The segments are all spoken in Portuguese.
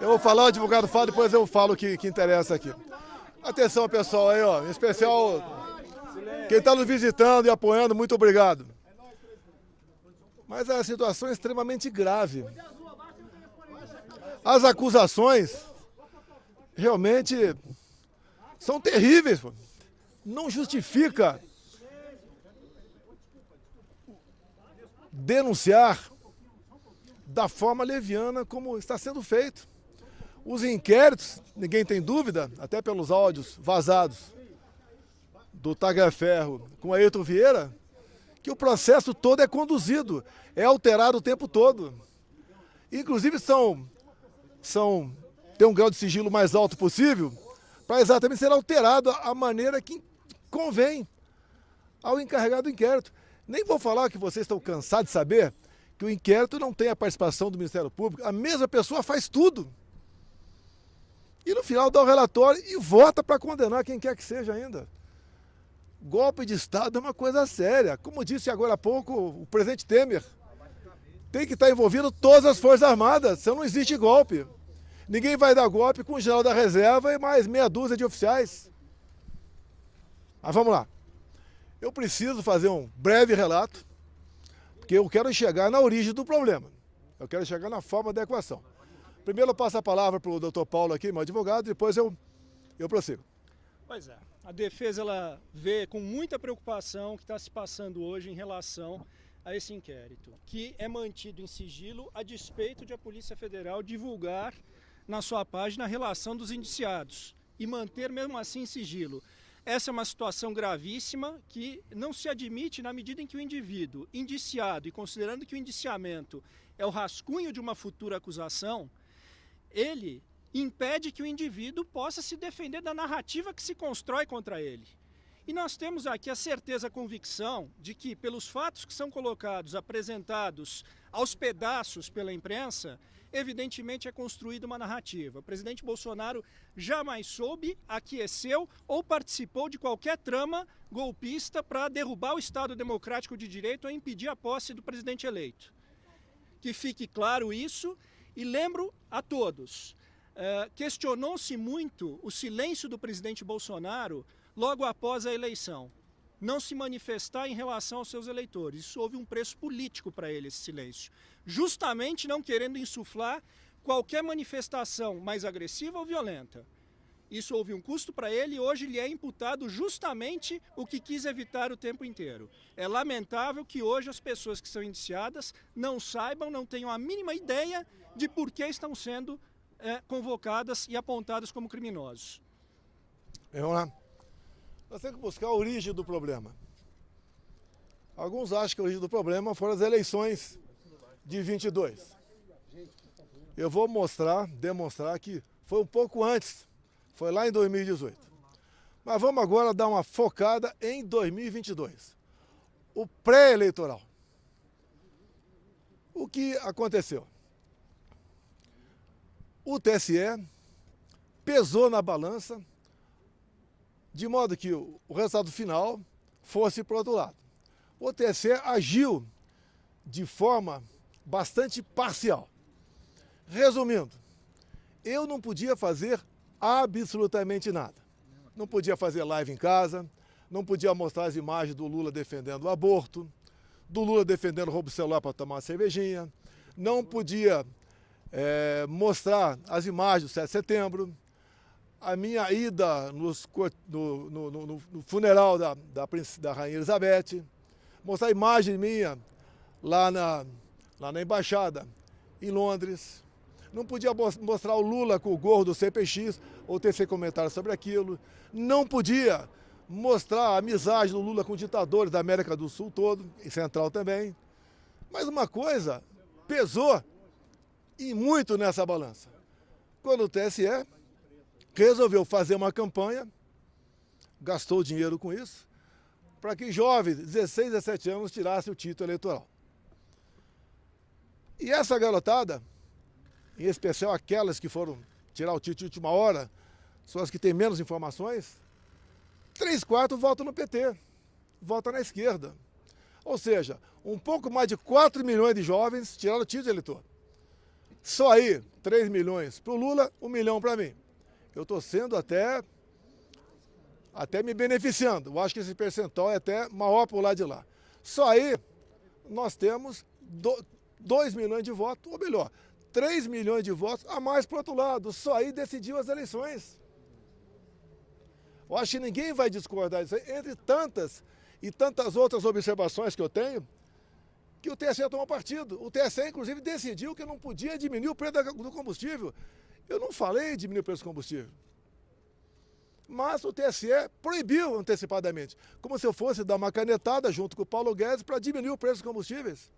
Eu vou falar, o advogado fala, depois eu falo o que interessa aqui. Atenção, pessoal, aí, ó. Em especial, quem está nos visitando e apoiando, muito obrigado. Mas a situação é extremamente grave. As acusações realmente são terríveis. Pô. Não justifica denunciar da forma leviana como está sendo feito. Os inquéritos, ninguém tem dúvida, até pelos áudios vazados do Tagliaferro com Ayrton Vieira, que o processo todo é conduzido, é alterado o tempo todo. Inclusive tem um grau de sigilo mais alto possível para exatamente ser alterado a maneira que convém ao encarregado do inquérito. Nem vou falar que vocês estão cansados de saber que o inquérito não tem a participação do Ministério Público. A mesma pessoa faz tudo. E no final dá o relatório e vota para condenar quem quer que seja ainda. Golpe de Estado é uma coisa séria. Como disse agora há pouco o presidente Temer, tem que estar envolvido todas as Forças Armadas, senão não existe golpe. Ninguém vai dar golpe com o general da reserva e mais meia dúzia de oficiais. Mas vamos lá. Eu preciso fazer um breve relato, porque eu quero chegar na origem do problema. Eu quero chegar na forma da equação. Primeiro eu passo a palavra para o doutor Paulo aqui, meu advogado, depois eu prossigo. Pois é, a defesa ela vê com muita preocupação o que está se passando hoje em relação a esse inquérito, que é mantido em sigilo a despeito de a Polícia Federal divulgar na sua página a relação dos indiciados e manter mesmo assim em sigilo. Essa é uma situação gravíssima que não se admite na medida em que o indivíduo indiciado, e considerando que o indiciamento é o rascunho de uma futura acusação, ele impede que o indivíduo possa se defender da narrativa que se constrói contra ele. E nós temos aqui a certeza, a convicção de que, pelos fatos que são colocados, apresentados aos pedaços pela imprensa, evidentemente é construída uma narrativa. O presidente Bolsonaro jamais soube, aqueceu ou participou de qualquer trama golpista para derrubar o Estado Democrático de Direito ou impedir a posse do presidente eleito. Que fique claro isso, e lembro a todos, questionou-se muito o silêncio do presidente Bolsonaro logo após a eleição. Não se manifestar em relação aos seus eleitores. Isso houve um preço político para ele, esse silêncio. Justamente não querendo insuflar qualquer manifestação mais agressiva ou violenta. Isso houve um custo para ele e hoje lhe é imputado justamente o que quis evitar o tempo inteiro. É lamentável que hoje as pessoas que são indiciadas não saibam, não tenham a mínima ideia de por que estão sendo convocadas e apontadas como criminosos. Vamos lá. Nós temos que buscar a origem do problema. Alguns acham que a origem do problema foram as eleições de 22. Eu vou demonstrar que foi um pouco antes, foi lá em 2018. Mas vamos agora dar uma focada em 2022, o pré-eleitoral. O que aconteceu? O TSE pesou na balança de modo que o resultado final fosse para o outro lado. O TSE agiu de forma bastante parcial. Resumindo, eu não podia fazer absolutamente nada. Não podia fazer live em casa, não podia mostrar as imagens do Lula defendendo o aborto, do Lula defendendo o roubo de celular para tomar uma cervejinha, não podia mostrar as imagens do 7 de setembro, a minha ida no funeral da Rainha Elizabeth, mostrar a imagem minha lá na embaixada em Londres. Não podia mostrar o Lula com o gorro do CPX ou tecer comentários sobre aquilo. Não podia mostrar a amizade do Lula com ditadores da América do Sul todo, e Central também. Mas uma coisa pesou e muito nessa balança. Quando o TSE resolveu fazer uma campanha, gastou dinheiro com isso, para que jovens de 16, 17 anos tirassem o título eleitoral. E essa garotada, em especial aquelas que foram tirar o título de última hora, são as que têm menos informações, 3/4 votam no PT, votam na esquerda. Ou seja, um pouco mais de 4 milhões de jovens tiraram o título de eleitor. Só aí, 3 milhões para o Lula, 1 milhão para mim. Eu estou sendo até me beneficiando. Eu acho que esse percentual é até maior por lá de lá. Só aí nós temos 2 milhões de votos, ou melhor, 3 milhões de votos a mais para o outro lado. Só aí decidiu as eleições. Eu acho que ninguém vai discordar disso aí, entre tantas e tantas outras observações que eu tenho, que o TSE tomou partido. O TSE, inclusive, decidiu que não podia diminuir o preço do combustível. Eu não falei em diminuir o preço do combustível. Mas o TSE proibiu antecipadamente, como se eu fosse dar uma canetada junto com o Paulo Guedes para diminuir o preço dos combustíveis.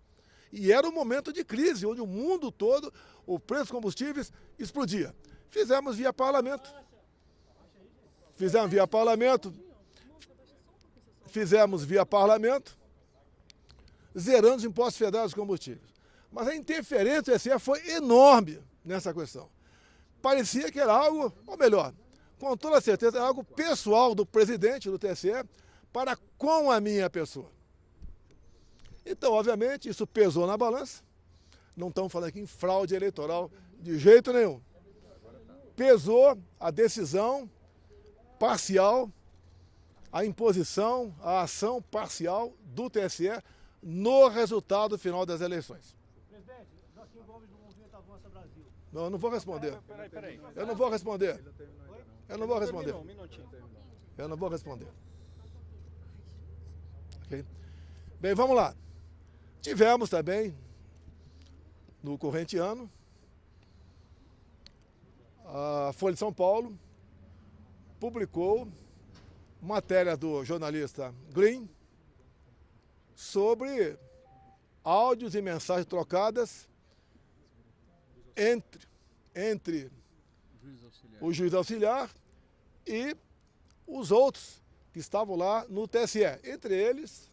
E era um momento de crise, onde o mundo todo, o preço dos combustíveis explodia. Fizemos via parlamento. Fizemos via parlamento, zerando os impostos federais dos combustíveis. Mas a interferência do TSE foi enorme nessa questão. Parecia que era algo, ou melhor, com toda certeza, era algo pessoal do presidente do TSE para com a minha pessoa. Então, obviamente, isso pesou na balança. Não estamos falando aqui em fraude eleitoral de jeito nenhum. Pesou a decisão parcial, a imposição, a ação parcial do TSE no resultado final das eleições. Presidente, Joaquim Gomes do Movimento Avança Brasil. Não, eu não vou responder. Peraí. Eu não vou responder. Eu não vou responder. Um minutinho. Eu não vou responder. Ok? Bem, vamos lá. Tivemos também, no corrente ano, a Folha de São Paulo publicou matéria do jornalista Green sobre áudios e mensagens trocadas entre o juiz auxiliar e os outros que estavam lá no TSE. Entre eles,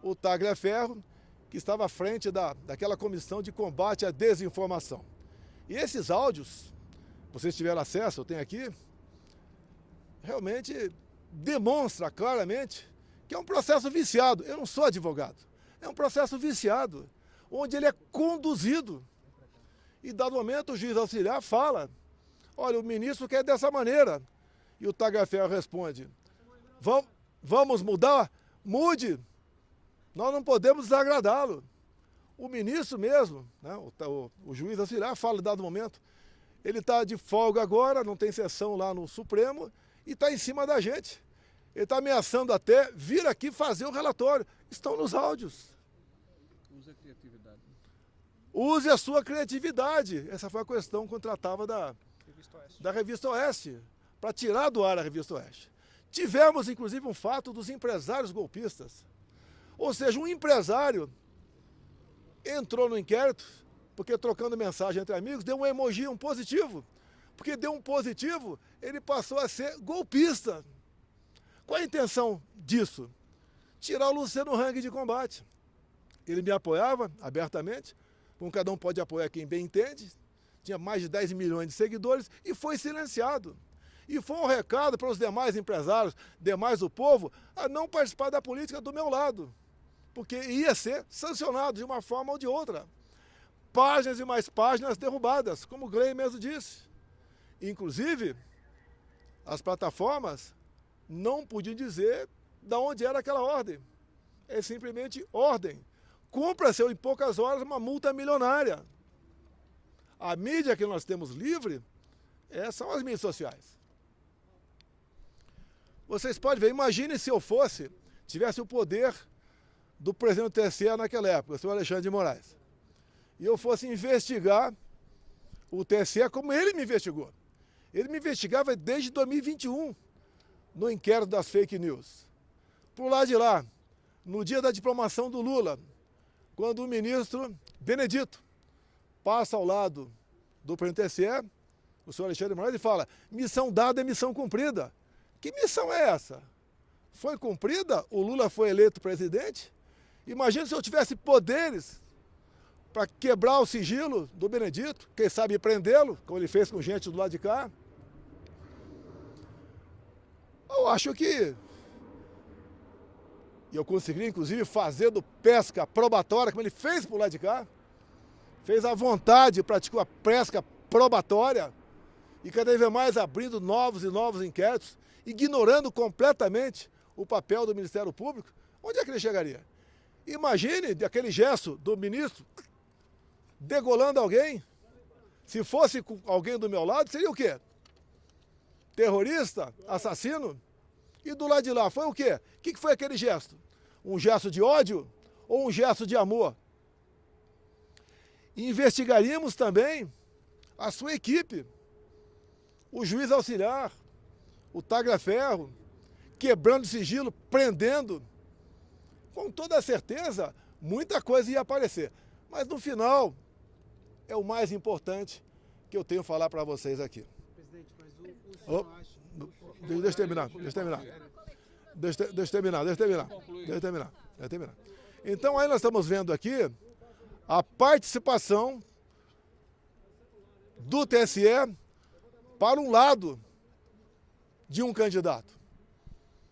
o Tagliaferro, que estava à frente daquela comissão de combate à desinformação. E esses áudios, vocês tiveram acesso, eu tenho aqui, realmente demonstra claramente que é um processo viciado. Eu não sou advogado. É um processo viciado, onde ele é conduzido. E, dado momento, o juiz auxiliar fala, olha, o ministro quer dessa maneira. E o Tagliaferro responde, vamos mudar? Mude. Nós não podemos desagradá-lo. O ministro mesmo, né, o juiz auxiliar fala, dado momento, ele está de folga agora, não tem sessão lá no Supremo, e está em cima da gente. Ele está ameaçando até vir aqui fazer o relatório. Estão nos áudios. Use a criatividade. Use a sua criatividade. Essa foi a questão que eu tratava da Revista Oeste, para tirar do ar a Revista Oeste. Tivemos, inclusive, um fato dos empresários golpistas. Ou seja, um empresário entrou no inquérito, porque trocando mensagem entre amigos, deu um emoji, um positivo. Porque deu um positivo, ele passou a ser golpista. Qual a intenção disso? Tirar o Luciano Hang de combate. Ele me apoiava abertamente, como cada um pode apoiar quem bem entende, tinha mais de 10 milhões de seguidores e foi silenciado. E foi um recado para os demais empresários, demais do povo, a não participar da política do meu lado, porque ia ser sancionado de uma forma ou de outra. Páginas e mais páginas derrubadas, como o Grey mesmo disse. Inclusive, as plataformas não podiam dizer de onde era aquela ordem. É simplesmente ordem. Cumpra-se em poucas horas uma multa milionária. A mídia que nós temos livre são as mídias sociais. Vocês podem ver, imagine se eu tivesse o poder do presidente do TSE naquela época, o senhor Alexandre de Moraes, e eu fosse investigar o TSE como ele me investigou. Ele me investigava desde 2021, no inquérito das fake news. Por lá de lá, no dia da diplomação do Lula, quando o ministro Benedito passa ao lado do presidente do TSE, o senhor Alexandre de Moraes, e fala, missão dada é missão cumprida. Que missão é essa? Foi cumprida? O Lula foi eleito presidente? Imagina se eu tivesse poderes para quebrar o sigilo do Benedito, quem sabe prendê-lo, como ele fez com gente do lado de cá. Eu acho que eu consegui, inclusive, fazer do pesca probatória, como ele fez por lá de cá. fez à vontade, praticou a pesca probatória e cada vez mais abrindo novos e novos inquéritos, ignorando completamente o papel do Ministério Público, onde é que ele chegaria? Imagine aquele gesto do ministro degolando alguém. Se fosse alguém do meu lado, seria o quê? Terrorista? Assassino? E do lado de lá, foi o quê? O que foi aquele gesto? Um gesto de ódio ou um gesto de amor? Investigaríamos também a sua equipe, o juiz auxiliar, o tagliaferro, quebrando sigilo, prendendo. Com toda certeza, muita coisa ia aparecer. Mas no final, é o mais importante que eu tenho a falar para vocês aqui. Presidente, mas o senhor acha... Deixa eu terminar. Então aí nós estamos vendo aqui a participação do TSE para um lado de um candidato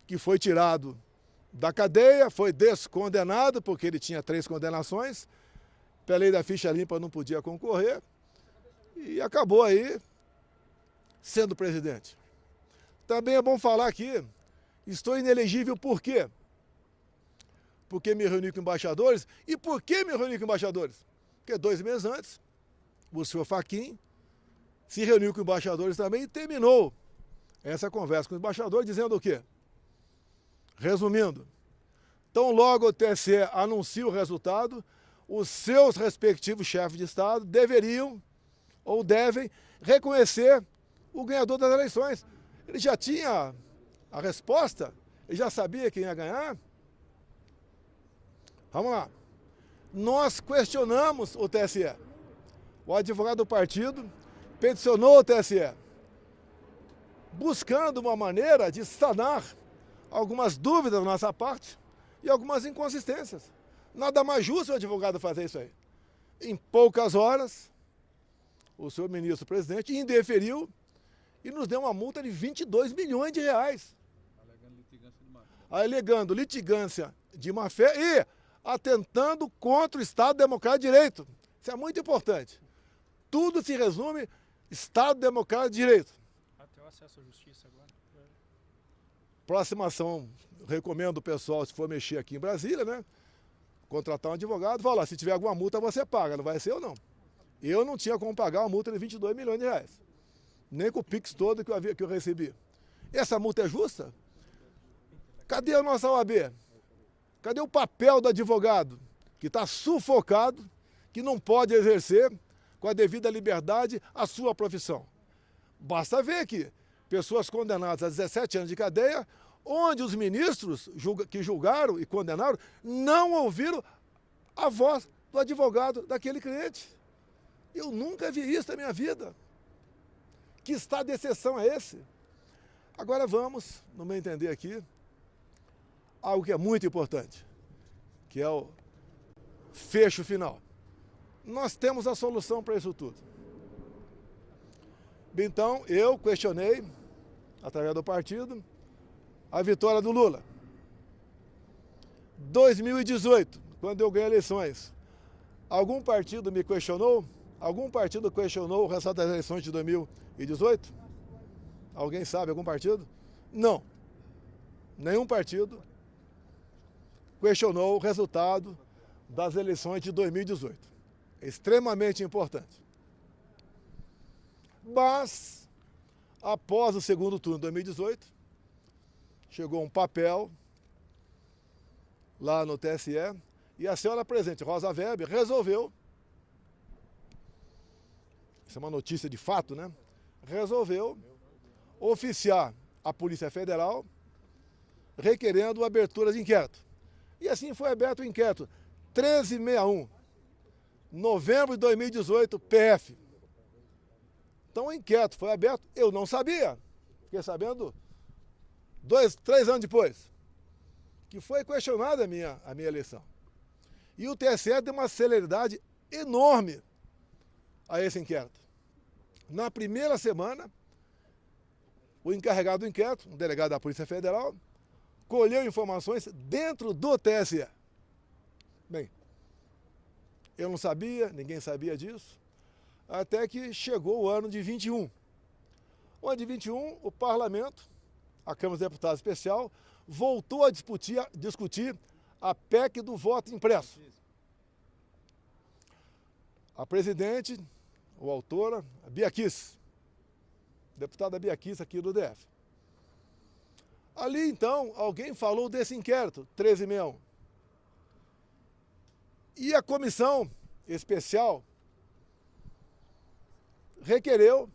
que foi tirado da cadeia, foi descondenado, porque ele tinha 3 condenações, pela lei da ficha limpa não podia concorrer, e acabou aí sendo presidente. Também é bom falar aqui, estou inelegível por quê? Porque me reuni com embaixadores. E por que me reuni com embaixadores? Porque 2 meses antes, o senhor Fachin se reuniu com embaixadores também e terminou essa conversa com o embaixador dizendo o quê? Resumindo, tão logo o TSE anuncia o resultado, os seus respectivos chefes de Estado deveriam ou devem reconhecer o ganhador das eleições. Ele já tinha a resposta, ele já sabia quem ia ganhar. Vamos lá. Nós questionamos o TSE. O advogado do partido peticionou o TSE, buscando uma maneira de sanar algumas dúvidas da nossa parte e algumas inconsistências. Nada mais justo o advogado fazer isso aí. Em poucas horas, o senhor ministro-presidente indeferiu e nos deu uma multa de 22 milhões de reais. Alegando litigância de má-fé e atentando contra o Estado Democrático de Direito. Isso é muito importante. Tudo se resume Estado Democrático de Direito. Até o acesso à justiça agora. Próxima ação, recomendo o pessoal, se for mexer aqui em Brasília, né? Contratar um advogado, falar, se tiver alguma multa você paga, não vai ser eu não. Eu não tinha como pagar uma multa de 22 milhões de reais. Nem com o Pix todo que eu recebi. Essa multa é justa? Cadê a nossa OAB? Cadê o papel do advogado? Que está sufocado, que não pode exercer com a devida liberdade a sua profissão. Basta ver aqui, pessoas condenadas a 17 anos de cadeia, onde os ministros que julgaram e condenaram não ouviram a voz do advogado daquele cliente. Eu nunca vi isso na minha vida. Que estado de exceção é esse? Agora vamos, no meu entender aqui, algo que é muito importante, que é o fecho final. Nós temos a solução para isso tudo. Então, eu questionei, através do partido, a vitória do Lula. 2018, quando eu ganhei eleições, algum partido me questionou? Algum partido questionou o resultado das eleições de 2018? Alguém sabe, algum partido? Não. Nenhum partido questionou o resultado das eleições de 2018. É extremamente importante. Mas, após o segundo turno de 2018, chegou um papel lá no TSE e a senhora presidente, Rosa Weber, resolveu, isso é uma notícia de fato, né? Resolveu oficiar a Polícia Federal requerendo abertura de inquérito. E assim foi aberto o inquérito 1361, novembro de 2018, PF. Então o inquérito foi aberto, eu não sabia, fiquei sabendo 3 anos depois, que foi questionada a minha eleição. E o TSE deu uma celeridade enorme a esse inquérito. Na primeira semana, o encarregado do inquérito, um delegado da Polícia Federal, colheu informações dentro do TSE. Bem, Eu não sabia, ninguém sabia disso, até que chegou o ano de 21. O ano de 21, o parlamento, a Câmara dos Deputados Especial, voltou a discutir a PEC do voto impresso. A presidente, ou autora, a Bia Kicis, deputada Bia Kicis aqui do DF. Ali, então, alguém falou desse inquérito, 1361. E a comissão especial requereu,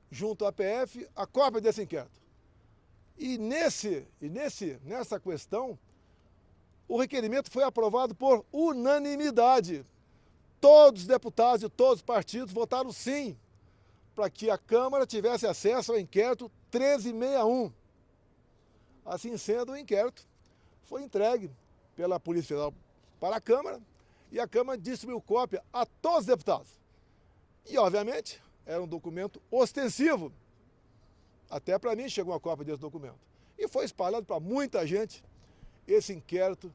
junto à PF, a cópia desse inquérito. E nessa questão, o requerimento foi aprovado por unanimidade. Todos os deputados de todos os partidos votaram sim, para que a Câmara tivesse acesso ao inquérito 1361. Assim sendo, o inquérito foi entregue pela Polícia Federal para a Câmara e a Câmara distribuiu cópia a todos os deputados. E, obviamente, era um documento ostensivo. Até para mim chegou uma cópia desse documento. E foi espalhado para muita gente esse inquérito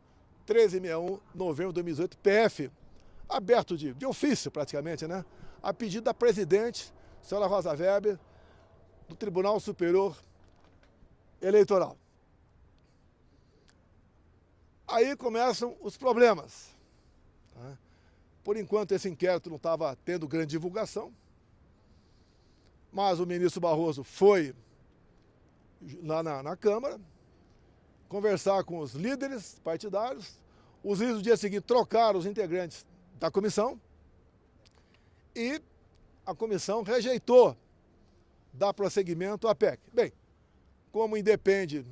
1361, novembro de 2018, PF, aberto de ofício praticamente, né? A pedido da presidente, senhora Rosa Weber, do Tribunal Superior Eleitoral. Aí começam os problemas. Tá? Por enquanto, esse inquérito não estava tendo grande divulgação, mas o ministro Barroso foi lá na Câmara conversar com os líderes partidários. Os líderes, no dia seguinte, trocaram os integrantes da comissão e a comissão rejeitou dar prosseguimento à PEC. Bem, como independe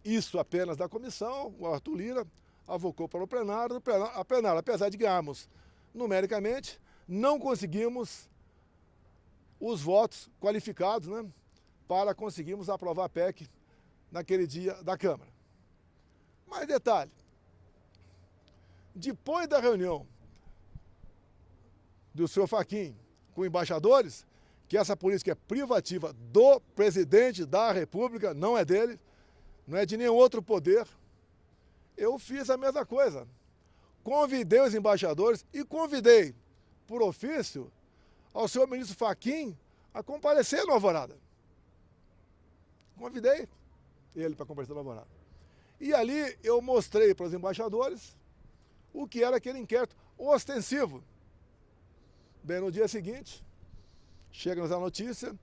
isso apenas da comissão, o Arthur Lira avocou para o plenário. A plenário, apesar de ganharmos numericamente, não conseguimos os votos qualificados, né, para conseguirmos aprovar a PEC naquele dia da Câmara. Mas detalhe, depois da reunião do senhor Fachin com embaixadores, que essa política é privativa do presidente da República, não é dele, não é de nenhum outro poder, eu fiz a mesma coisa. Convidei os embaixadores e convidei, por ofício, ao senhor ministro Fachin a comparecer no Alvorada. Convidei ele para comparecer no Alvorada. E ali eu mostrei para os embaixadores o que era aquele inquérito ostensivo. Bem, no dia seguinte, chega-nos a notícia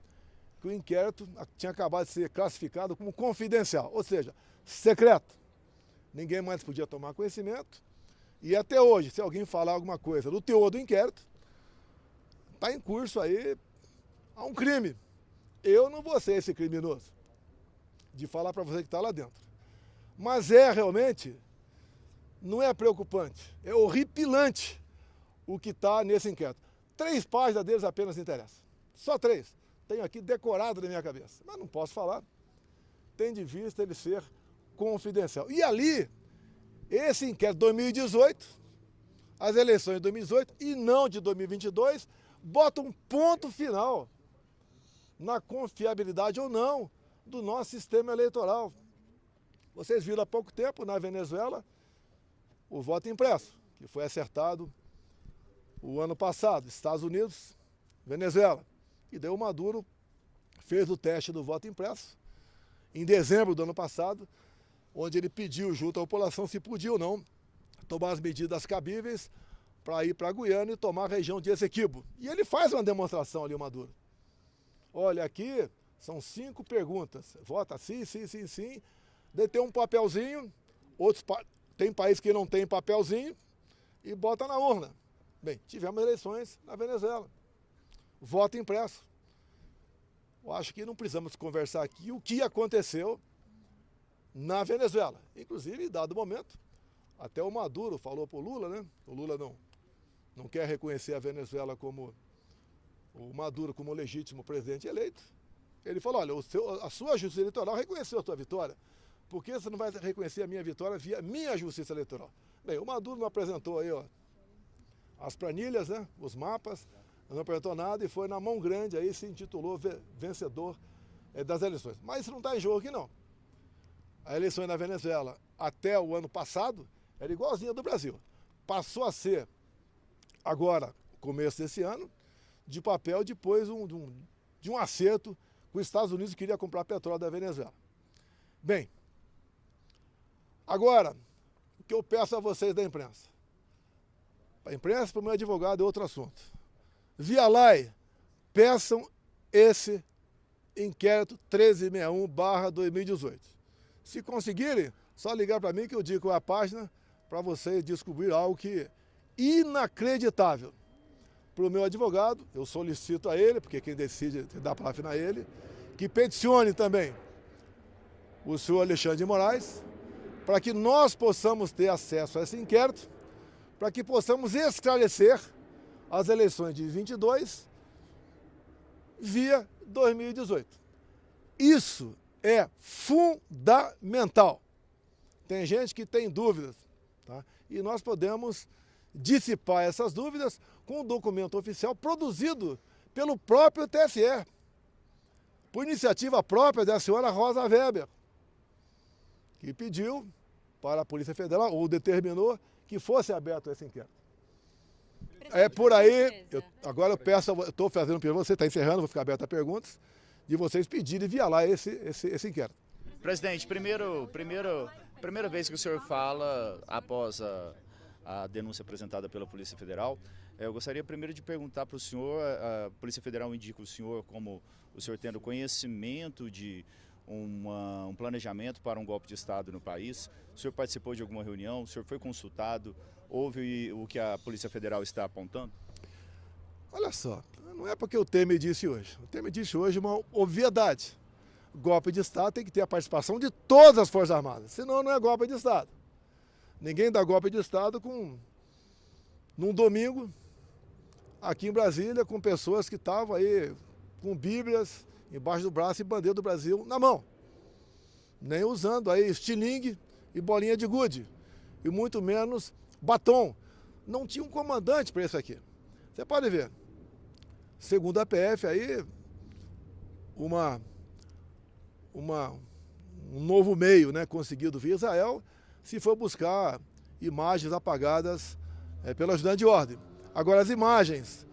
que o inquérito tinha acabado de ser classificado como confidencial, ou seja, secreto. Ninguém mais podia tomar conhecimento. E até hoje, se alguém falar alguma coisa do teor do inquérito, está em curso aí a um crime. Eu não vou ser esse criminoso de falar para você que está lá dentro. Mas realmente, não é preocupante, é horripilante o que está nesse inquérito. 3 páginas deles apenas interessam. Só 3. Tenho aqui decorado na minha cabeça. Mas não posso falar. Tem de vista ele ser confidencial. E ali, esse inquérito de 2018, as eleições de 2018 e não de 2022, bota um ponto final na confiabilidade ou não do nosso sistema eleitoral. Vocês viram há pouco tempo na Venezuela o voto impresso, que foi acertado o ano passado, Estados Unidos, Venezuela. E daí o Maduro fez o teste do voto impresso em dezembro do ano passado, onde ele pediu junto à população se podia ou não tomar as medidas cabíveis para ir para a Guiana e tomar a região de Essequibo. E ele faz uma demonstração ali, o Maduro. Olha, aqui são 5 perguntas. Vota sim, sim, sim, sim. Daí tem um papelzinho, tem país que não tem papelzinho e bota na urna. Bem, tivemos eleições na Venezuela. Voto impresso. Eu acho que não precisamos conversar aqui o que aconteceu na Venezuela. Inclusive, em dado momento, até o Maduro falou para o Lula, né? O Lula não quer reconhecer a Venezuela como o Maduro como legítimo presidente eleito. Ele falou, olha, a sua justiça eleitoral reconheceu a sua vitória. Por que você não vai reconhecer a minha vitória via minha justiça eleitoral? Bem, o Maduro não apresentou aí, ó, as planilhas, né? Os mapas, não apresentou nada e foi na mão grande, aí se intitulou vencedor das eleições. Mas isso não está em jogo aqui, não. A eleição na Venezuela, até o ano passado, era igualzinha do Brasil. passou a ser, agora, começo desse ano, de papel depois de um acerto com os Estados Unidos que queria comprar petróleo da Venezuela. Bem, agora, o que eu peço a vocês da imprensa? Para a imprensa, para o meu advogado, é outro assunto. Via LAI, peçam esse inquérito 1361/2018. Se conseguirem, só ligar para mim que eu digo a página para vocês descobrir algo que é inacreditável. Para o meu advogado, eu solicito a ele, porque quem decide dar a palavra a ele, que peticione também o senhor Alexandre de Moraes, para que nós possamos ter acesso a esse inquérito, para que possamos esclarecer as eleições de 22 via 2018. Isso é fundamental. Tem gente que tem dúvidas, tá? E nós podemos dissipar essas dúvidas com um documento oficial produzido pelo próprio TSE, por iniciativa própria da senhora Rosa Weber, que pediu para a Polícia Federal, ou determinou, que fosse aberto esse inquérito. É por aí, agora eu peço, eu estou fazendo pergunta, você está encerrando, vou ficar aberto a perguntas, de vocês pedirem via lá esse inquérito. Presidente, primeira vez que o senhor fala após a denúncia apresentada pela Polícia Federal, eu gostaria primeiro de perguntar para o senhor, a Polícia Federal indica o senhor como o senhor tendo conhecimento de um planejamento para um golpe de Estado no país. O senhor participou de alguma reunião? O senhor foi consultado? Houve o que a Polícia Federal está apontando? Olha só, não é porque o Temer disse hoje. O Temer disse hoje uma obviedade. Golpe de Estado tem que ter a participação de todas as Forças Armadas, senão não é golpe de Estado. Ninguém dá golpe de Estado num domingo, aqui em Brasília, com pessoas que estavam aí com bíblias embaixo do braço e bandeira do Brasil na mão. Nem usando aí estilingue e bolinha de gude. E muito menos batom. Não tinha um comandante para isso aqui. Você pode ver. Segundo a PF, aí, um novo meio, né, conseguido via Israel, se for buscar imagens apagadas pela ajudante de ordem. Agora, as imagens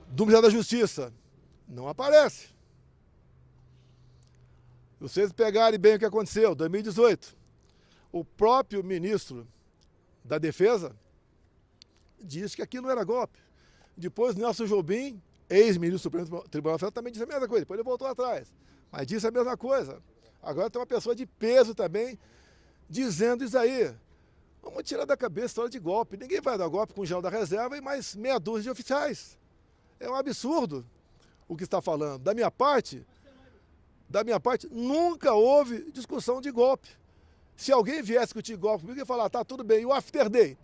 do Ministério da Justiça não aparecem. Vocês pegarem bem o que aconteceu, 2018, o próprio ministro da Defesa disse que aquilo não era golpe. Depois, Nelson Jobim, ex-ministro do Supremo Tribunal Federal, também disse a mesma coisa. Depois ele voltou atrás, mas disse a mesma coisa. Agora tem uma pessoa de peso também dizendo isso aí. Vamos tirar da cabeça a história de golpe. Ninguém vai dar golpe com o general da reserva e mais meia dúzia de oficiais. É um absurdo o que está falando. Da minha parte, nunca houve discussão de golpe. Se alguém viesse discutir golpe comigo, eu ia falar, tá, tudo bem, e o after day?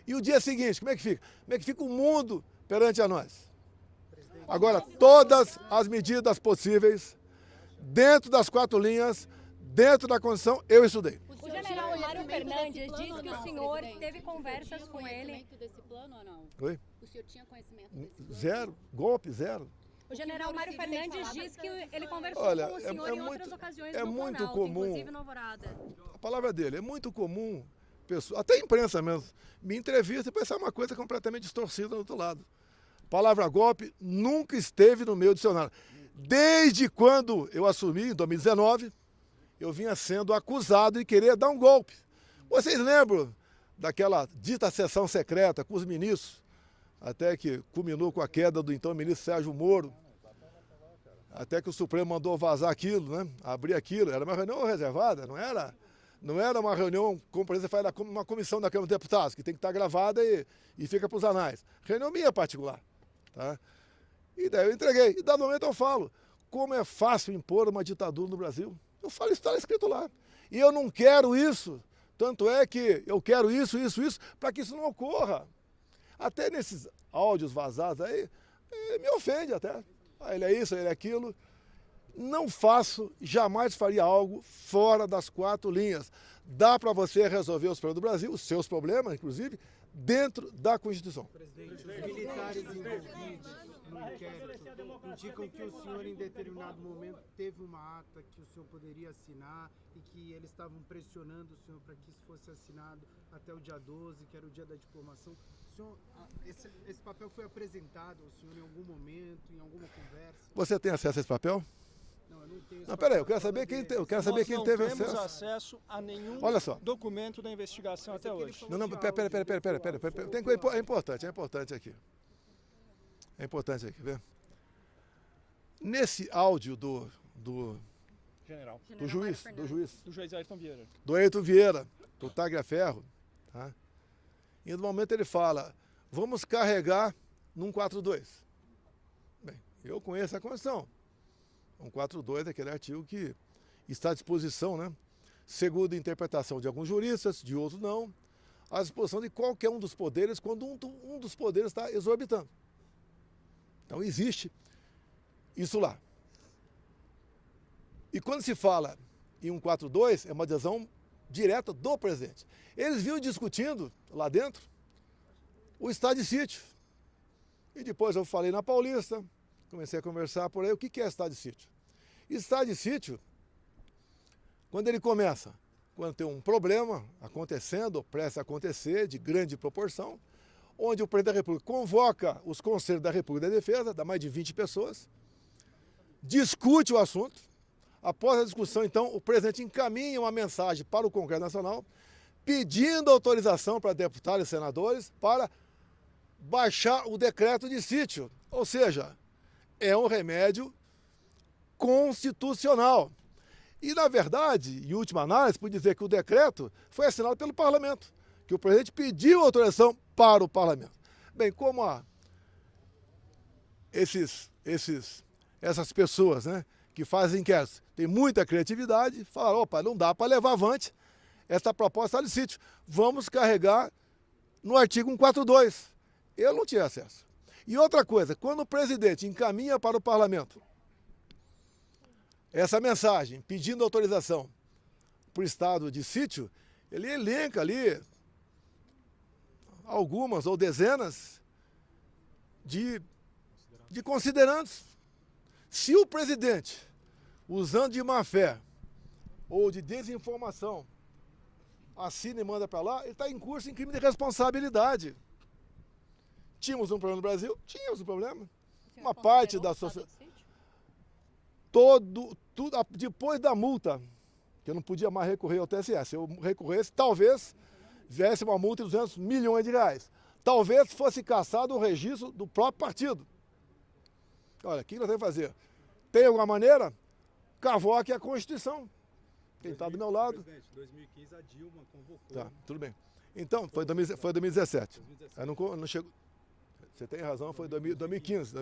E o dia seguinte, como é que fica? Como é que fica o mundo perante a nós? Agora, todas as medidas possíveis, dentro das 4 linhas, dentro da Constituição, eu estudei. O general Mário Fernandes disse que o senhor teve conversas com ele. Desse plano ou não? Oi? O senhor tinha conhecimento desse plano? Zero, golpe zero. O general Mário Fernandes disse que ele conversou Olha, com o senhor em outras ocasiões é no muito Planalto, comum. inclusive no Alvorada. A palavra dele, é muito comum, até a imprensa mesmo, me entrevista e pensar uma coisa completamente distorcida do outro lado. A palavra golpe nunca esteve no meu dicionário. Desde quando eu assumi, em 2019, eu vinha sendo acusado de querer dar um golpe. Vocês lembram daquela dita sessão secreta com os ministros, até que culminou com a queda do então ministro Sérgio Moro, até que o Supremo mandou vazar aquilo, né? Abrir aquilo. Era uma reunião reservada, não era uma reunião como, por exemplo, faz uma comissão da Câmara dos Deputados, que tem que estar gravada e fica para os anais. Reunião minha particular. Tá? E daí eu entreguei. E dado momento eu falo, como é fácil impor uma ditadura no Brasil. Eu falo, isso está escrito lá. E eu não quero isso. Tanto é que eu quero isso, para que isso não ocorra. Até nesses áudios vazados aí, me ofende até. Ele é isso, ele é aquilo. Não faço, jamais faria algo fora das 4 linhas. Dá para você resolver os problemas do Brasil, os seus problemas, inclusive, dentro da Constituição. Presidente, os militares envolvidos no inquérito indicam que o senhor, em determinado momento, teve uma ata que o senhor poderia assinar e que eles estavam pressionando o senhor para que isso fosse assinado até o dia 12, que era o dia da diplomação. O senhor, esse papel foi apresentado ao senhor em algum momento, em alguma conversa? Você tem acesso a esse papel? Não, eu não tenho esse Não, peraí, eu papel, quero saber quem, eu quero Nós saber quem não teve temos acesso. acesso a nenhum Olha só. documento da investigação até hoje. Não, pera. É importante aqui. É importante aqui, vê? Nesse áudio do General. juiz, Do juiz Ayrton Vieira. do Ayrton Vieira, do Tagliaferro, tá? E no momento ele fala, vamos carregar num 142. Bem, eu conheço a Constituição. 142 é aquele artigo que está à disposição, né? Segundo a interpretação de alguns juristas, de outros não, à disposição de qualquer um dos poderes quando um dos poderes está exorbitando. Então existe isso lá. E quando se fala em 142, é uma decisão direta do presidente. Eles vinham discutindo lá dentro o estado de sítio. E depois eu falei na Paulista, comecei a conversar por aí, o que é estado de sítio? Estado de sítio, quando ele começa, quando tem um problema acontecendo, ou prestes a acontecer, de grande proporção, onde o presidente da República convoca os conselhos da República da Defesa, dá mais de 20 pessoas, discute o assunto. Após a discussão, então, o presidente encaminha uma mensagem para o Congresso Nacional, pedindo autorização para deputados e senadores para baixar o decreto de sítio. Ou seja, é um remédio constitucional. E, na verdade, em última análise, por dizer que o decreto foi assinado pelo parlamento, que o presidente pediu autorização para o parlamento. Bem, como essas pessoas, né, que fazem inquéritos têm muita criatividade, falaram, opa, não dá para levar avante essa proposta de sítio. Vamos carregar no artigo 142. Eu não tinha acesso. E outra coisa, quando o presidente encaminha para o parlamento essa mensagem pedindo autorização para o estado de sítio, ele elenca ali algumas ou dezenas de considerandos. Se o presidente, usando de má fé ou de desinformação, assina e manda para lá, ele está em curso em crime de responsabilidade. Tínhamos um problema no Brasil? Tínhamos um problema. Uma parte da sociedade. Depois da multa, que eu não podia mais recorrer ao TSE. Se eu recorresse, talvez viesse uma multa de 200 milhões de reais. Talvez fosse cassado o registro do próprio partido. Olha, o que nós temos que fazer? Tem alguma maneira? Cavoque a Constituição. Quem está do meu lado. Presidente, 2015 a Dilma convocou. Tá, tudo bem. Então, foi 2017. Ela não chegou. Você tem razão, foi 2015.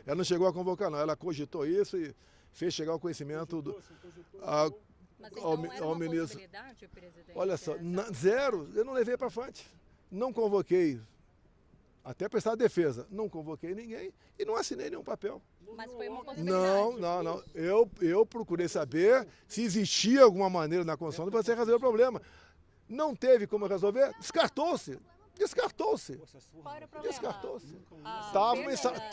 Ela não chegou a convocar, não. Ela cogitou isso e fez chegar ao conhecimento Mas então era ao uma ministro. possibilidade, presidente? Olha só, zero, eu não levei para frente. Não convoquei, até prestar defesa, não convoquei ninguém e não assinei nenhum papel. Mas foi uma possibilidade. Não. Eu procurei saber se existia alguma maneira na Constituição de você resolver o problema. Não teve como resolver, descartou-se. Qual era o problema? Descartou-se. A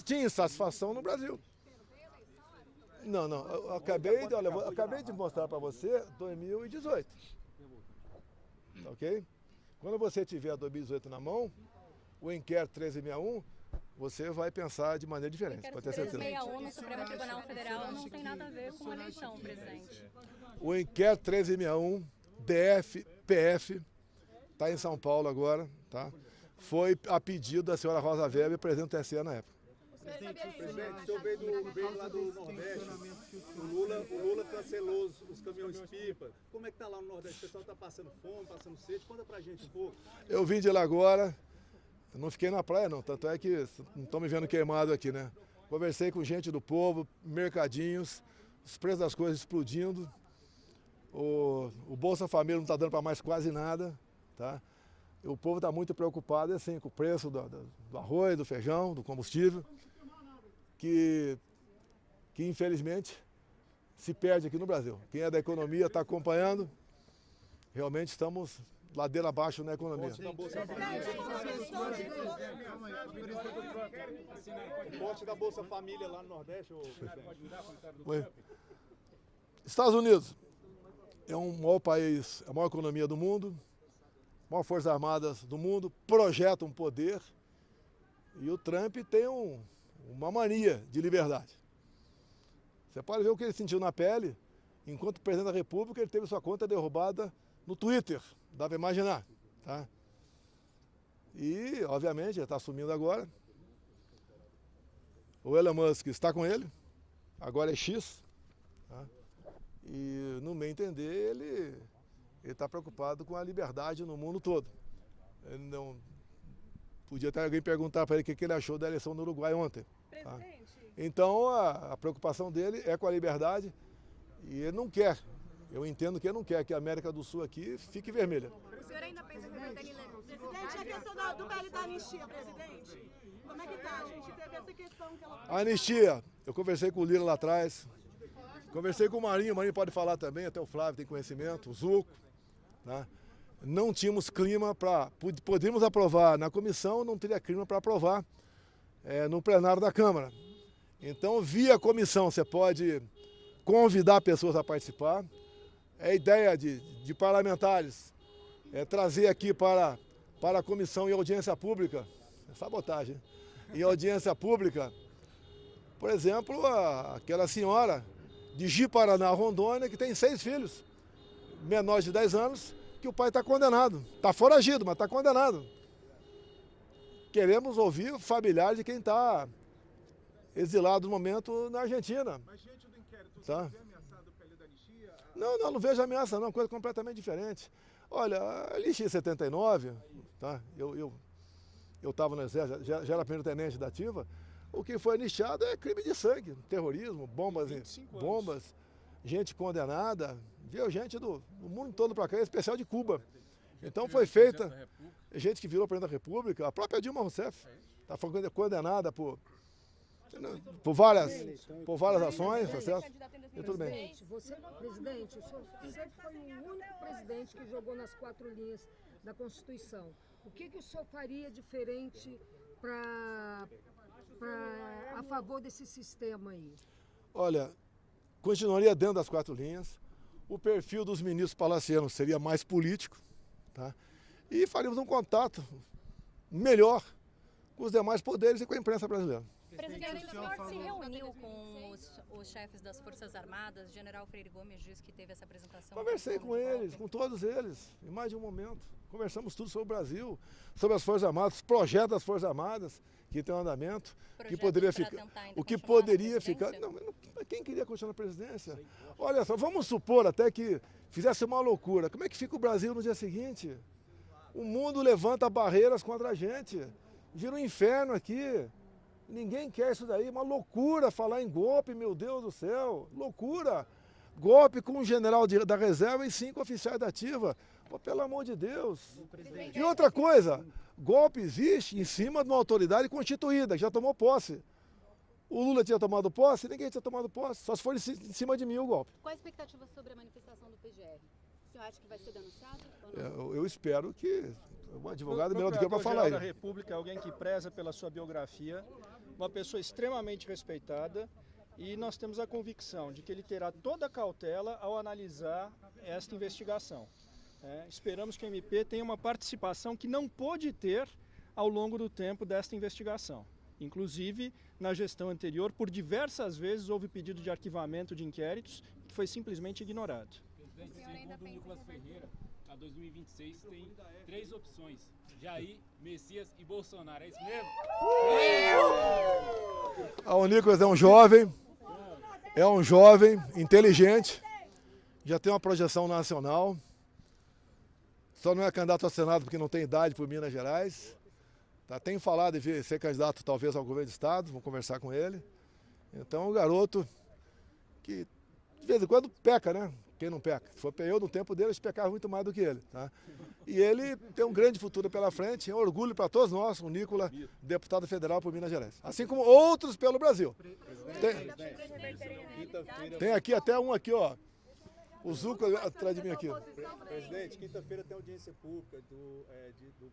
Tinha insatisfação no Brasil. Não, eu acabei de mostrar para você 2018. Ok? Quando você tiver 2018 na mão, o inquérito 1361, você vai pensar de maneira diferente, pode ter certeza. 361 no Supremo Tribunal Federal não tem nada a ver com a eleição, presidente. O inquérito 1361, DF, PF, está em São Paulo agora, tá? Foi a pedido da senhora Rosa Weber, presidente do TSE na época. Presidente, o senhor veio lá do Nordeste, o Lula cancelou os caminhões-pipa. Como é que está lá no Nordeste? O pessoal está passando fome, passando sede? Conta pra gente um pouco. Eu vim de lá agora, eu não fiquei na praia não, tanto é que não estão me vendo queimado aqui, né? Conversei com gente do povo, mercadinhos, os preços das coisas explodindo, o Bolsa Família não está dando para mais quase nada, tá? O povo está muito preocupado assim, com o preço do arroz, do feijão, do combustível, que infelizmente se perde aqui no Brasil. Quem é da economia está acompanhando, realmente estamos ladeira abaixo na economia. Corte da Bolsa Família lá no Nordeste. Oi. Estados Unidos é o maior país, a maior economia do mundo, a maior Forças Armadas do mundo, projeta um poder e o Trump tem uma mania de liberdade. Você pode ver o que ele sentiu na pele, enquanto presidente da República ele teve sua conta derrubada no Twitter, dá para imaginar. Tá? E, obviamente, ele está assumindo agora. O Elon Musk está com ele, agora é X. Tá? E, no meu entender, ele está preocupado com a liberdade no mundo todo. Ele não... Podia até alguém perguntar para ele o que ele achou da eleição no Uruguai ontem. Tá? Então, a preocupação dele é com a liberdade e ele não quer, eu entendo que ele não quer que a América do Sul aqui fique vermelha. O senhor ainda pensa que vai ter Presidente, a questão do PL da anistia, presidente, como é que tá? A gente teve essa questão que ela... A anistia, eu conversei com o Lira lá atrás, conversei com o Marinho pode falar também, até o Flávio tem conhecimento, o Zuco, né? Não tínhamos clima para... Podíamos aprovar na comissão, não teria clima para aprovar no plenário da Câmara. Então, via comissão, você pode convidar pessoas a participar. A ideia de parlamentares é trazer aqui para a comissão em audiência pública, sabotagem, em audiência pública, por exemplo, aquela senhora de Ji-Paraná, Rondônia, que tem 6 filhos, menores de 10 anos, que o pai está condenado. Está foragido, mas está condenado. Queremos ouvir familiares de quem está exilado no momento na Argentina. Mas diante do inquérito, tá? você vê ameaçado o PL da anistia? Não vejo ameaça não, coisa completamente diferente. Olha, a anistia 79, tá? Eu estava no Exército, já era primeiro-tenente da ativa, o que foi anistiado é crime de sangue, terrorismo, bombas, gente condenada, veio gente do mundo todo para cá, em especial de Cuba. Então foi feita, gente que virou presidente da República, a própria Dilma Rousseff, está condenada por várias ações, tá certo? E tudo bem. Presidente, o senhor sempre foi o único presidente que jogou nas 4 linhas da Constituição. O que o senhor faria diferente a favor desse sistema aí? Olha, continuaria dentro das 4 linhas. O perfil dos ministros palacianos seria mais político, tá? E faríamos um contato melhor com os demais poderes e com a imprensa brasileira. Presidente, o senhor se reuniu com os chefes das Forças Armadas? O general Freire Gomes disse que teve essa apresentação. Conversei com eles, com todos eles, em mais de um momento. Conversamos tudo sobre o Brasil, sobre as Forças Armadas, os projetos das Forças Armadas, que tem um andamento, que poderia ficar. O que poderia ficar. Não, quem queria continuar na presidência? Olha só, vamos supor até que fizesse uma loucura. Como é que fica o Brasil no dia seguinte? O mundo levanta barreiras contra a gente. Vira um inferno aqui. Ninguém quer isso daí, uma loucura falar em golpe, meu Deus do céu, loucura. Golpe com um general da reserva e 5 oficiais da ativa, pô, pelo amor de Deus. E outra coisa, golpe existe em cima de uma autoridade constituída, que já tomou posse. O Lula tinha tomado posse, ninguém tinha tomado posse, só se for em cima de mim o golpe. Qual a expectativa sobre a manifestação do PGR? O senhor acha que vai ser denunciado? Eu espero que um advogado melhor do que eu para falar da aí. República é alguém que preza pela sua biografia, uma pessoa extremamente respeitada, e nós temos a convicção de que ele terá toda a cautela ao analisar esta investigação. Esperamos que o MP tenha uma participação que não pôde ter ao longo do tempo desta investigação. Inclusive, na gestão anterior, por diversas vezes houve pedido de arquivamento de inquéritos que foi simplesmente ignorado. Presidente, segundo o Nicolas Ferreira, a 2026 tem 3 opções: Jair, Messias e Bolsonaro. É isso mesmo? O Nicolas é um jovem inteligente, já tem uma projeção nacional, só não é candidato ao Senado porque não tem idade por Minas Gerais. Tá, tem falado de ser candidato talvez ao governo do estado, vou conversar com ele. Então, um garoto que de vez em quando peca, né? Quem não peca? Se for eu, no tempo dele, eu pecava muito mais do que ele. Tá? E ele tem um grande futuro pela frente, é um orgulho para todos nós, o Nicolas, deputado federal por Minas Gerais. Assim como outros pelo Brasil. Tem aqui até um aqui, ó. O Zuco atrás de mim aqui. Presidente, quinta-feira tem audiência pública do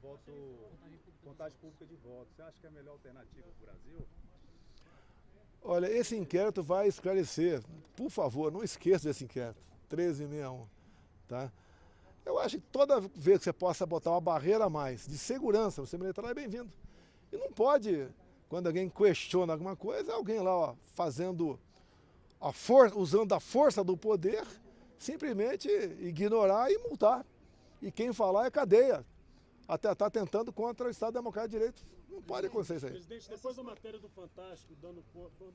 voto, contagem pública de votos. Você acha que é a melhor alternativa para o Brasil? Olha, esse inquérito vai esclarecer. Por favor, não esqueça desse inquérito. 1361, tá? Eu acho que toda vez que você possa botar uma barreira a mais de segurança no sistema eleitoral é bem-vindo. E não pode, quando alguém questiona alguma coisa, alguém lá ó, fazendo usando a força do poder, simplesmente ignorar e multar. E quem falar é cadeia. Até está tentando contra o Estado Democrático de Direito. Não pode acontecer isso aí. Presidente, depois da matéria do Fantástico,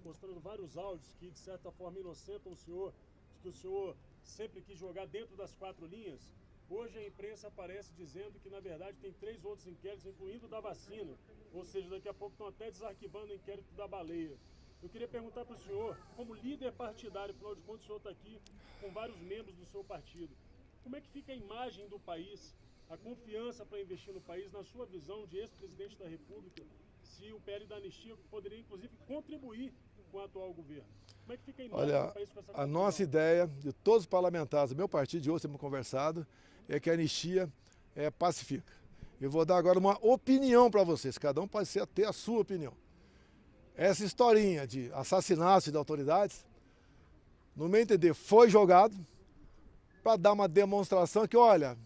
mostrando vários áudios que, de certa forma, inocentam o senhor, de que o senhor sempre quis jogar dentro das 4 linhas, hoje a imprensa aparece dizendo que, na verdade, tem 3 outros inquéritos, incluindo o da vacina. Ou seja, daqui a pouco estão até desarquivando o inquérito da baleia. Eu queria perguntar para o senhor, como líder partidário, afinal de contas, o senhor está aqui com vários membros do seu partido, como é que fica a imagem do país, a confiança para investir no país, na sua visão de ex-presidente da República, se o PL da anistia poderia, inclusive, contribuir com o atual governo? Como é que fica a imagem do país com essa a nossa ideia, de todos os parlamentares do meu partido, de hoje temos conversado, é que a anistia pacifica. Eu vou dar agora uma opinião para vocês, cada um pode ter a sua opinião. Essa historinha de assassinato de autoridades, no meu entender, foi jogado para dar uma demonstração que, olha,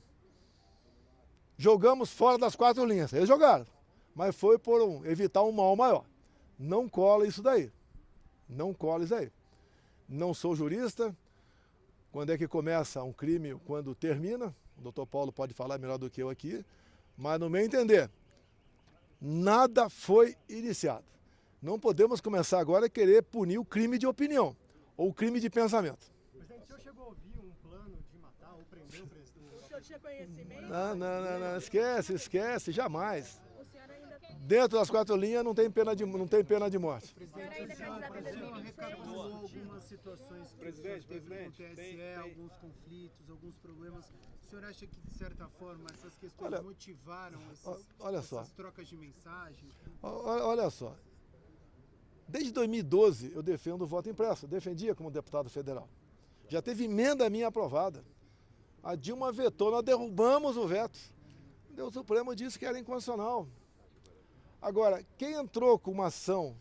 jogamos fora das 4 linhas. Eles jogaram, mas foi por evitar um mal maior. Não cola isso daí. Não cola isso aí. Não sou jurista. Quando é que começa um crime, quando termina? O doutor Paulo pode falar melhor do que eu aqui. Mas, no meu entender, nada foi iniciado. Não podemos começar agora a querer punir o crime de opinião ou o crime de pensamento. Presidente, o senhor chegou a ouvir um plano de matar ou prender o presidente? O senhor tinha conhecimento? Não, esquece, jamais. Dentro das 4 linhas não tem pena de morte. Presidente, o senhor recapitulou algumas situações que teve com o TSE, alguns conflitos, alguns problemas. O senhor acha que, de certa forma, essas questões motivaram essas trocas de mensagem? Olha só. Desde 2012 eu defendo o voto impresso, defendia como deputado federal. Já teve emenda minha aprovada. A Dilma vetou, nós derrubamos o veto. O Supremo disse que era inconstitucional. Agora, quem entrou com uma ação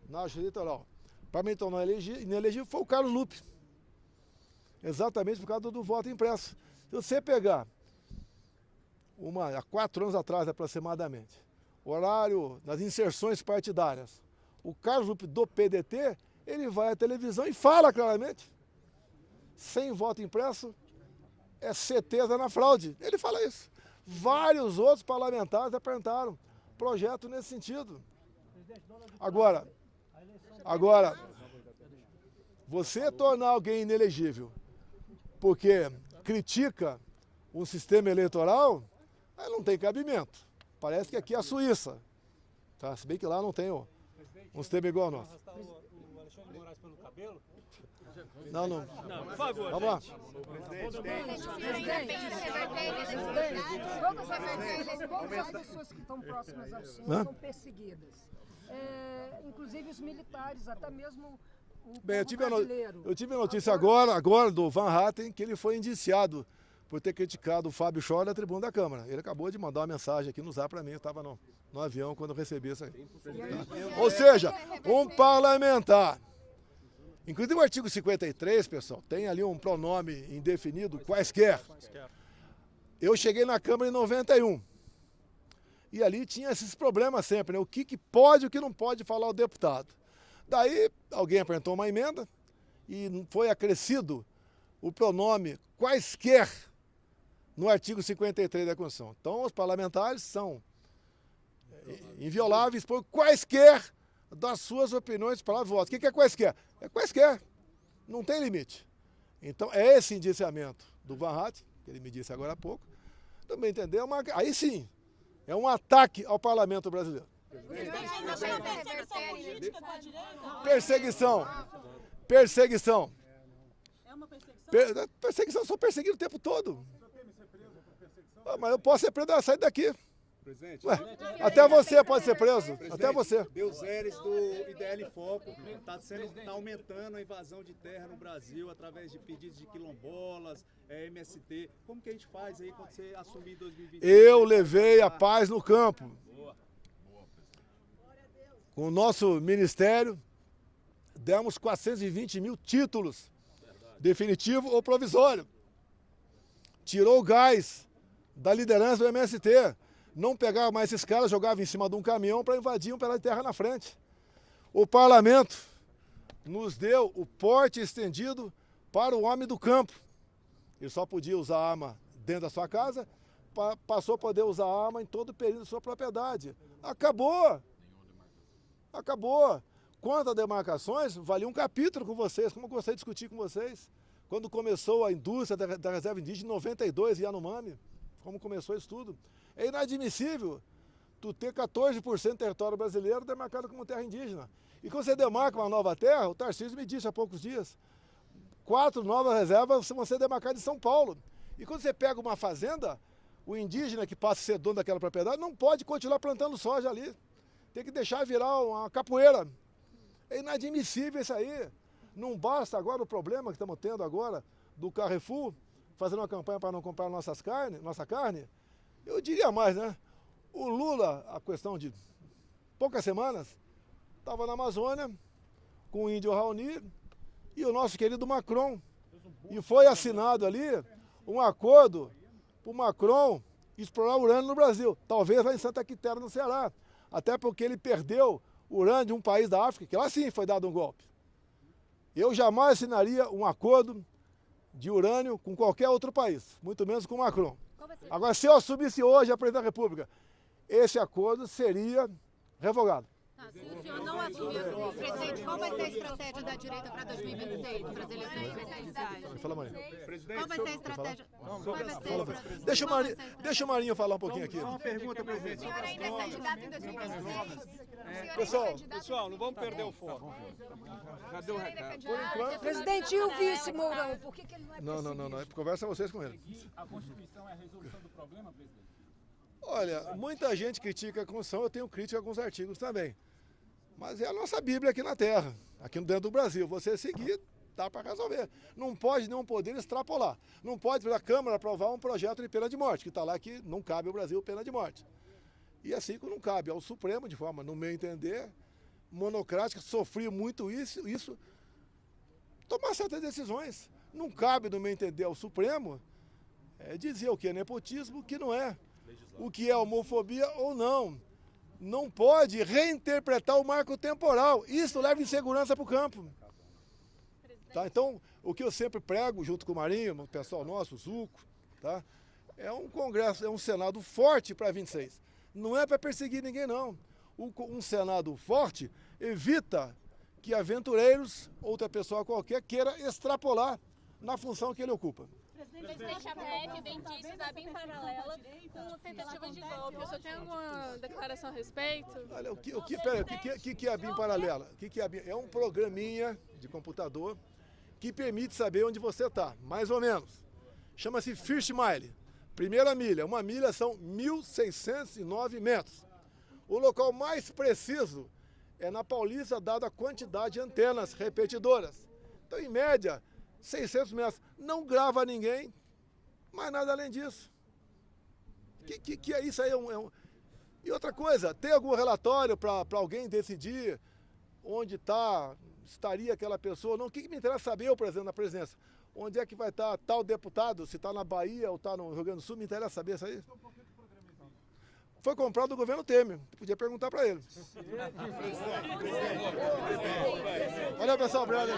na Justiça Eleitoral para me tornar inelegível foi o Carlos Lupe. Exatamente por causa do voto impresso. Se você pegar há 4 anos atrás aproximadamente, horário das inserções partidárias, o Carlos Lupe do PDT, ele vai à televisão e fala claramente, sem voto impresso, é certeza na fraude. Ele fala isso. Vários outros parlamentares apresentaram projeto nesse sentido. Agora, você tornar alguém inelegível porque critica um sistema eleitoral, aí não tem cabimento. Parece que aqui é a Suíça. Tá? Se bem que lá não tem um sistema igual ao nosso. Não, por favor. Vamos lá. Todas as pessoas que estão próximas ao senhor são perseguidas. Inclusive os militares, até mesmo o brasileiro. Eu tive a notícia agora do Van Hatten, que ele foi indiciado por ter criticado o Fábio Scholl na tribuna da Câmara. Ele acabou de mandar uma mensagem aqui no Zap para mim, eu estava no avião quando eu recebi isso aí. Tá? Ou seja, um parlamentar. Inclusive o artigo 53, pessoal, tem ali um pronome indefinido, quaisquer. Eu cheguei na Câmara em 91. E ali tinha esses problemas sempre, né? O que pode e o que não pode falar o deputado. Daí alguém apresentou uma emenda e foi acrescido o pronome quaisquer no artigo 53 da Constituição. Então os parlamentares são invioláveis por quaisquer das suas opiniões, palavras e votos. O que é quaisquer? É quaisquer. Não tem limite. Então, é esse indiciamento do Van Hatten, que ele me disse agora há pouco, também entendeu? Aí sim, é um ataque ao parlamento brasileiro. Perseguição. É uma perseguição? Perseguição, eu sou perseguido o tempo todo. Mas eu posso ser preso, sair daqui. Presidente, Ué, até você pode ser preso, presidente, até você. Deus Eres do IDL Foco tá aumentando a invasão de terra no Brasil através de pedidos de quilombolas, MST. Como que a gente faz aí quando você assumir em 2020? Eu levei a paz no campo. Com o nosso ministério, demos 420 mil títulos, definitivo ou provisório. Tirou o gás da liderança do MST. Não pegava mais esses caras, jogava em cima de um caminhão para invadir um pedaço de terra na frente. O parlamento nos deu o porte estendido para o homem do campo. Ele só podia usar arma dentro da sua casa, passou a poder usar arma em todo o período da sua propriedade. Acabou! Acabou! Quanto a demarcações, valia um capítulo com vocês, como eu gostei de discutir com vocês. Quando começou a indústria da reserva indígena, em 92, Yanomami, como começou isso tudo. É inadmissível tu ter 14% do território brasileiro demarcado como terra indígena. E quando você demarca uma nova terra, o Tarcísio me disse há poucos dias, 4 novas reservas vão ser demarcadas em São Paulo. E quando você pega uma fazenda, o indígena que passa a ser dono daquela propriedade não pode continuar plantando soja ali. Tem que deixar virar uma capoeira. É inadmissível isso aí. Não basta agora o problema que estamos tendo agora do Carrefour, fazendo uma campanha para não comprar nossa carne. Eu diria mais, né? O Lula, a questão de poucas semanas, estava na Amazônia com o índio Raoni e o nosso querido Macron. E foi assinado ali um acordo para o Macron explorar urânio no Brasil. Talvez lá em Santa Quitéria, no Ceará. Até porque ele perdeu urânio de um país da África, que lá sim foi dado um golpe. Eu jamais assinaria um acordo de urânio com qualquer outro país, muito menos com o Macron. Agora, se eu assumisse hoje a presidência da República, esse acordo seria revogado. Se o senhor não assumir, presidente, qual vai ser a estratégia da direita para 2026, para as eleições presidenciais? Fala, Marinho. Qual vai ser a estratégia? Deixa o Marinho falar um pouquinho aqui. Uma pergunta, presidente. O senhor ainda é candidato em 2026? Pessoal, não vamos perder o foco. Cadê o recado? Presidente, e o vice Mourão? Por que ele não é Não. Conversa vocês com ele. A Constituição é a resolução do problema, presidente? Olha, muita gente critica a Constituição, eu tenho crítica a alguns artigos também. Mas é a nossa Bíblia aqui na Terra, aqui dentro do Brasil. Você seguir, dá para resolver. Não pode nenhum poder extrapolar. Não pode a Câmara aprovar um projeto de pena de morte, que está lá que não cabe ao Brasil pena de morte. E assim que não cabe ao Supremo, de forma, no meu entender, monocrática, sofri muito isso, tomar certas decisões. Não cabe, no meu entender, ao Supremo dizer o que é nepotismo, o que não é. O que é homofobia ou não. Não pode reinterpretar o marco temporal. Isso leva insegurança para o campo. Tá? Então, o que eu sempre prego, junto com o Marinho, o pessoal nosso, o Zuco, tá? É um Congresso, é um Senado forte para 26. Não é para perseguir ninguém, não. Um Senado forte evita que aventureiros, outra pessoa qualquer, queira extrapolar na função que ele ocupa. Presidente, a PF vem disso da BIM paralela com tentativa de golpe. O senhor tem alguma declaração a respeito? Olha, o que é a BIM paralela? É um programinha de computador que permite saber onde você está, mais ou menos. Chama-se First Mile, primeira milha. Uma milha são 1.609 metros. O local mais preciso é na Paulista, dada a quantidade de antenas repetidoras. Então, em média, 600 metros. Não grava ninguém, mas nada além disso. Que é isso aí? E outra coisa, tem algum relatório para alguém decidir onde estaria aquela pessoa? Não, o que me interessa saber, eu, por exemplo, na presidência? Onde é que vai estar tal deputado? Se está na Bahia ou está no Rio Grande do Sul? Me interessa saber isso aí. Foi comprado do governo Temer. Podia perguntar para ele. Valeu, pessoal. Obrigado.